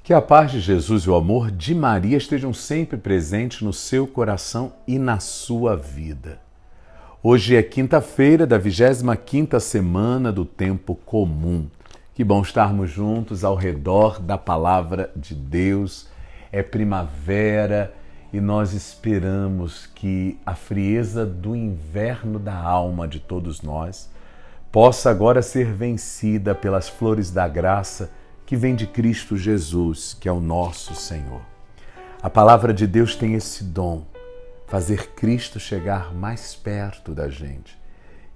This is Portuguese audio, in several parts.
Que a paz de Jesus e o amor de Maria estejam sempre presentes no seu coração e na sua vida. Hoje é quinta-feira da 25ª semana do Tempo Comum. Que bom estarmos juntos ao redor da Palavra de Deus. É primavera e nós esperamos que a frieza do inverno da alma de todos nós possa agora ser vencida pelas flores da graça que vem de Cristo Jesus, que é o nosso Senhor. A palavra de Deus tem esse dom, fazer Cristo chegar mais perto da gente.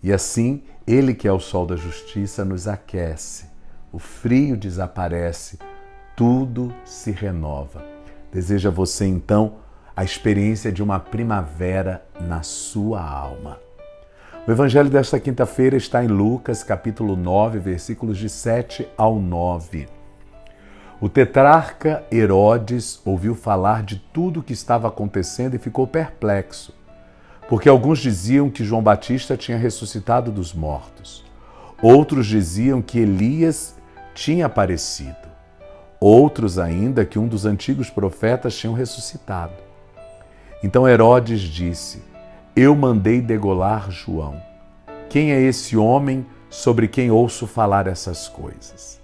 E assim, Ele que é o sol da justiça nos aquece, o frio desaparece, tudo se renova. Deseja você então a experiência de uma primavera na sua alma. O evangelho desta quinta-feira está em Lucas, capítulo 9, versículos de 7 ao 9. O tetrarca Herodes ouviu falar de tudo o que estava acontecendo e ficou perplexo, porque alguns diziam que João Batista tinha ressuscitado dos mortos. Outros diziam que Elias tinha aparecido. Outros ainda que um dos antigos profetas tinham ressuscitado. Então Herodes disse: Eu mandei degolar João. Quem é esse homem sobre quem ouço falar essas coisas?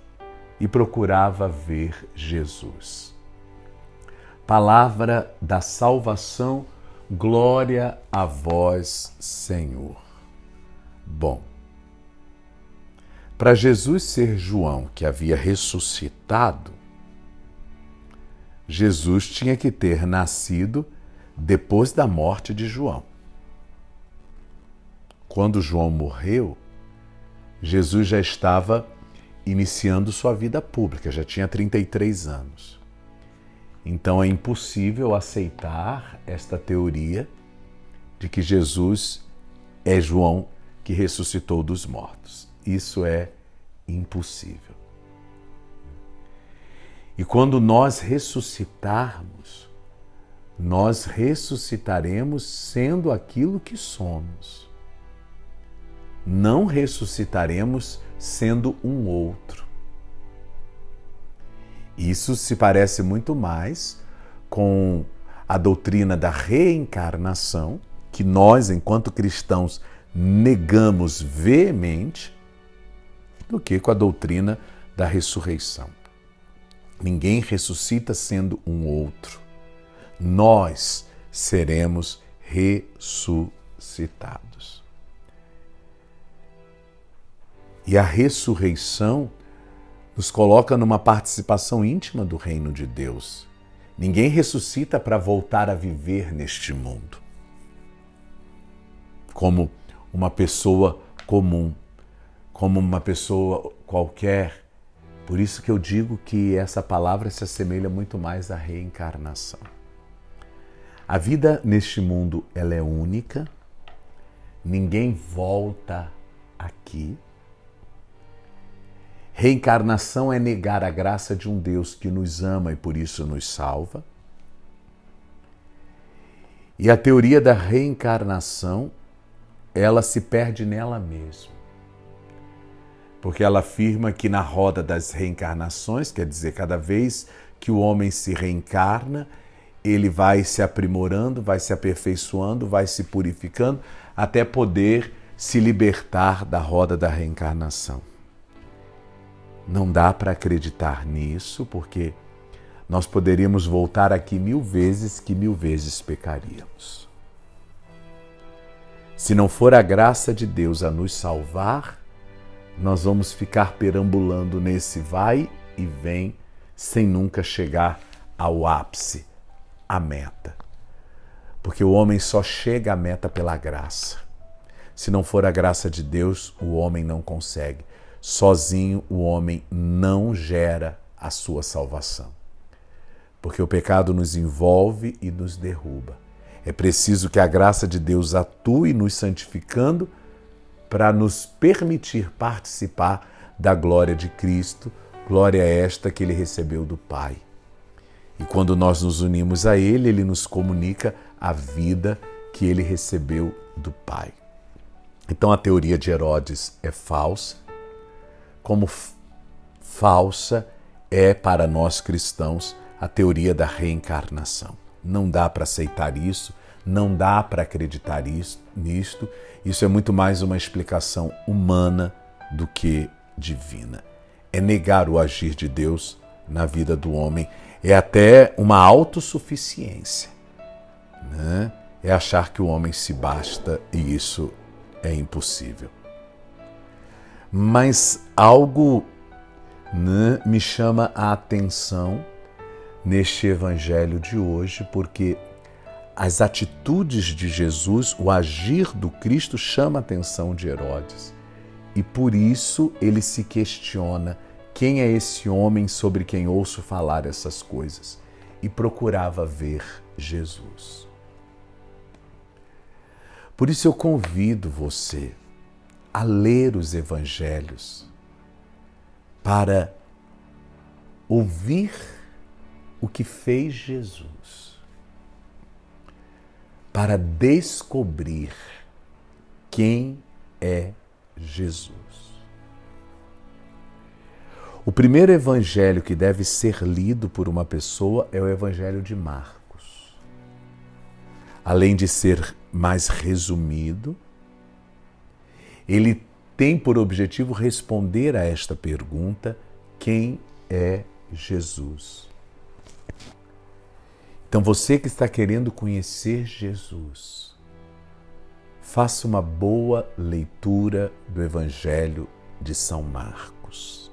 E procurava ver Jesus. Palavra da salvação, glória a vós, Senhor. Bom, para Jesus ser João, que havia ressuscitado, Jesus tinha que ter nascido depois da morte de João. Quando João morreu, Jesus já estava iniciando sua vida pública, já tinha 33 anos. Então é impossível aceitar esta teoria de que Jesus é João que ressuscitou dos mortos. Isso é impossível. E quando nós ressuscitarmos, nós ressuscitaremos sendo aquilo que somos. Não ressuscitaremos sendo um outro. Isso se parece muito mais com a doutrina da reencarnação, que nós, enquanto cristãos, negamos veemente, do que com a doutrina da ressurreição. Ninguém ressuscita sendo um outro. Nós seremos ressuscitados. E a ressurreição nos coloca numa participação íntima do reino de Deus. Ninguém ressuscita para voltar a viver neste mundo como uma pessoa comum, como uma pessoa qualquer. Por isso que eu digo que essa palavra se assemelha muito mais à reencarnação. A vida neste mundo, ela é única, ninguém volta aqui. Reencarnação é negar a graça de um Deus que nos ama e por isso nos salva. E a teoria da reencarnação, ela se perde nela mesma. Porque ela afirma que na roda das reencarnações, quer dizer, cada vez que o homem se reencarna, ele vai se aprimorando, vai se aperfeiçoando, vai se purificando, até poder se libertar da roda da reencarnação. Não dá para acreditar nisso, porque nós poderíamos voltar aqui 1000 vezes que 1000 vezes pecaríamos. Se não for a graça de Deus a nos salvar, nós vamos ficar perambulando nesse vai e vem, sem nunca chegar ao ápice, à meta. Porque o homem só chega à meta pela graça. Se não for a graça de Deus, o homem não consegue. Sozinho o homem não gera a sua salvação. Porque o pecado nos envolve e nos derruba. É preciso que a graça de Deus atue nos santificando para nos permitir participar da glória de Cristo, glória esta que Ele recebeu do Pai. E quando nós nos unimos a Ele, Ele nos comunica a vida que Ele recebeu do Pai. Então a teoria de Herodes é falsa, como falsa é para nós cristãos a teoria da reencarnação. Não dá para aceitar isso, não dá para acreditar nisto. Isso é muito mais uma explicação humana do que divina. É negar o agir de Deus na vida do homem. É até uma autossuficiência, né? É achar que o homem se basta e isso é impossível. Mas algo, né, me chama a atenção neste evangelho de hoje, porque as atitudes de Jesus, o agir do Cristo chama a atenção de Herodes. E por isso ele se questiona: quem é esse homem sobre quem ouço falar essas coisas? E procurava ver Jesus. Por isso eu convido você a ler os evangelhos para ouvir o que fez Jesus, para descobrir quem é Jesus. O primeiro evangelho que deve ser lido por uma pessoa é o evangelho de Marcos. Além de ser mais resumido, ele tem por objetivo responder a esta pergunta: quem é Jesus? Então você que está querendo conhecer Jesus, faça uma boa leitura do Evangelho de São Marcos.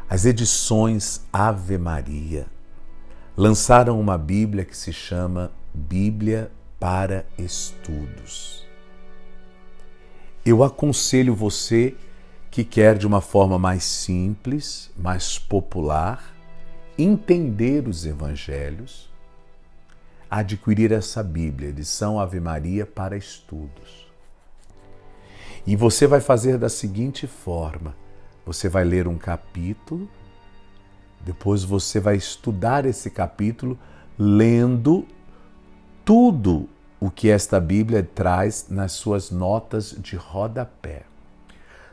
As edições Ave Maria lançaram uma Bíblia que se chama Bíblia para Estudos. Eu aconselho você que quer de uma forma mais simples, mais popular, entender os evangelhos, a adquirir essa Bíblia, edição Ave Maria para Estudos. E você vai fazer da seguinte forma: você vai ler um capítulo, depois você vai estudar esse capítulo lendo tudo o que esta Bíblia traz nas suas notas de rodapé.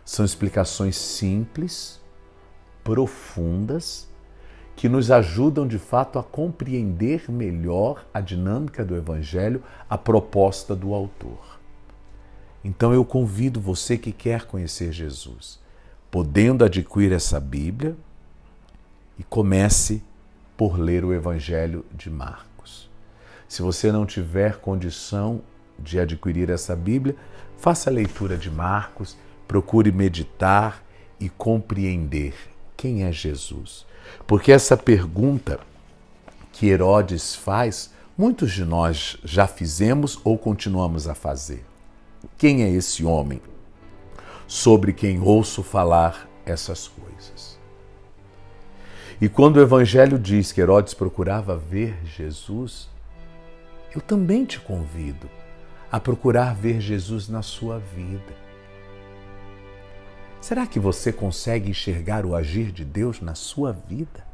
São explicações simples, profundas, que nos ajudam de fato a compreender melhor a dinâmica do Evangelho, a proposta do autor. Então eu convido você que quer conhecer Jesus, podendo adquirir essa Bíblia, e comece por ler o Evangelho de Marcos. Se você não tiver condição de adquirir essa Bíblia, faça a leitura de Marcos, procure meditar e compreender quem é Jesus. Porque essa pergunta que Herodes faz, muitos de nós já fizemos ou continuamos a fazer. Quem é esse homem sobre quem ouço falar essas coisas? E quando o Evangelho diz que Herodes procurava ver Jesus, eu também te convido a procurar ver Jesus na sua vida. Será que você consegue enxergar o agir de Deus na sua vida?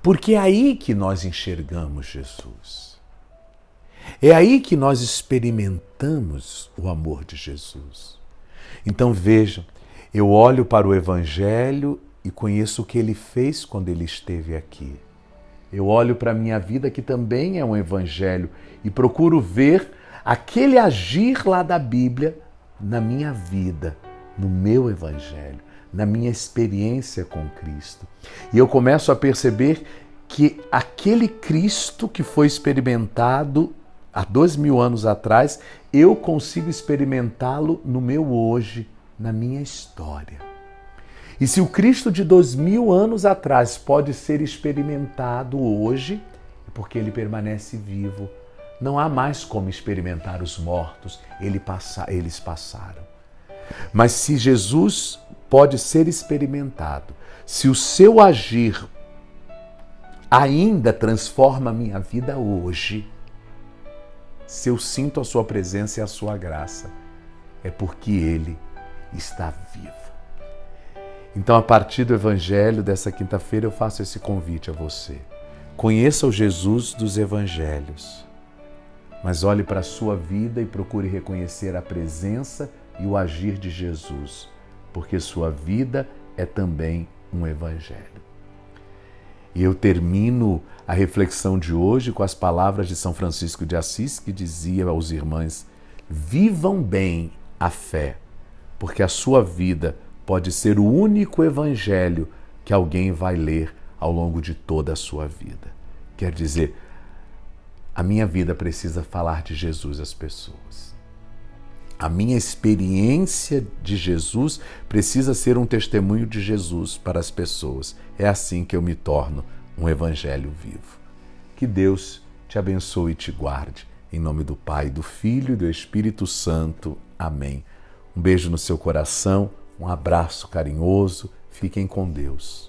Porque é aí que nós enxergamos Jesus. É aí que nós experimentamos o amor de Jesus. Então vejam, eu olho para o Evangelho e conheço o que ele fez quando ele esteve aqui. Eu olho para a minha vida, que também é um Evangelho, e procuro ver aquele agir lá da Bíblia na minha vida, no meu Evangelho, na minha experiência com Cristo. E eu começo a perceber que aquele Cristo que foi experimentado há 2000 anos atrás, eu consigo experimentá-lo no meu hoje, na minha história. E se o Cristo de 2000 anos atrás pode ser experimentado hoje, é porque ele permanece vivo. Não há mais como experimentar os mortos, eles passaram. Mas se Jesus pode ser experimentado, se o seu agir ainda transforma a minha vida hoje, se eu sinto a sua presença e a sua graça, é porque ele está vivo. Então, a partir do Evangelho dessa quinta-feira, eu faço esse convite a você. Conheça o Jesus dos Evangelhos, mas olhe para a sua vida e procure reconhecer a presença e o agir de Jesus porque sua vida é também um evangelho. E eu termino a reflexão de hoje com as palavras de São Francisco de Assis, que dizia aos irmãos: vivam bem a fé, porque a sua vida pode ser o único evangelho que alguém vai ler ao longo de toda a sua vida. Quer dizer, a minha vida precisa falar de Jesus às pessoas. A minha experiência de Jesus precisa ser um testemunho de Jesus para as pessoas. É assim que eu me torno um evangelho vivo. Que Deus te abençoe e te guarde. Em nome do Pai, do Filho e do Espírito Santo. Amém. Um beijo no seu coração, um abraço carinhoso. Fiquem com Deus.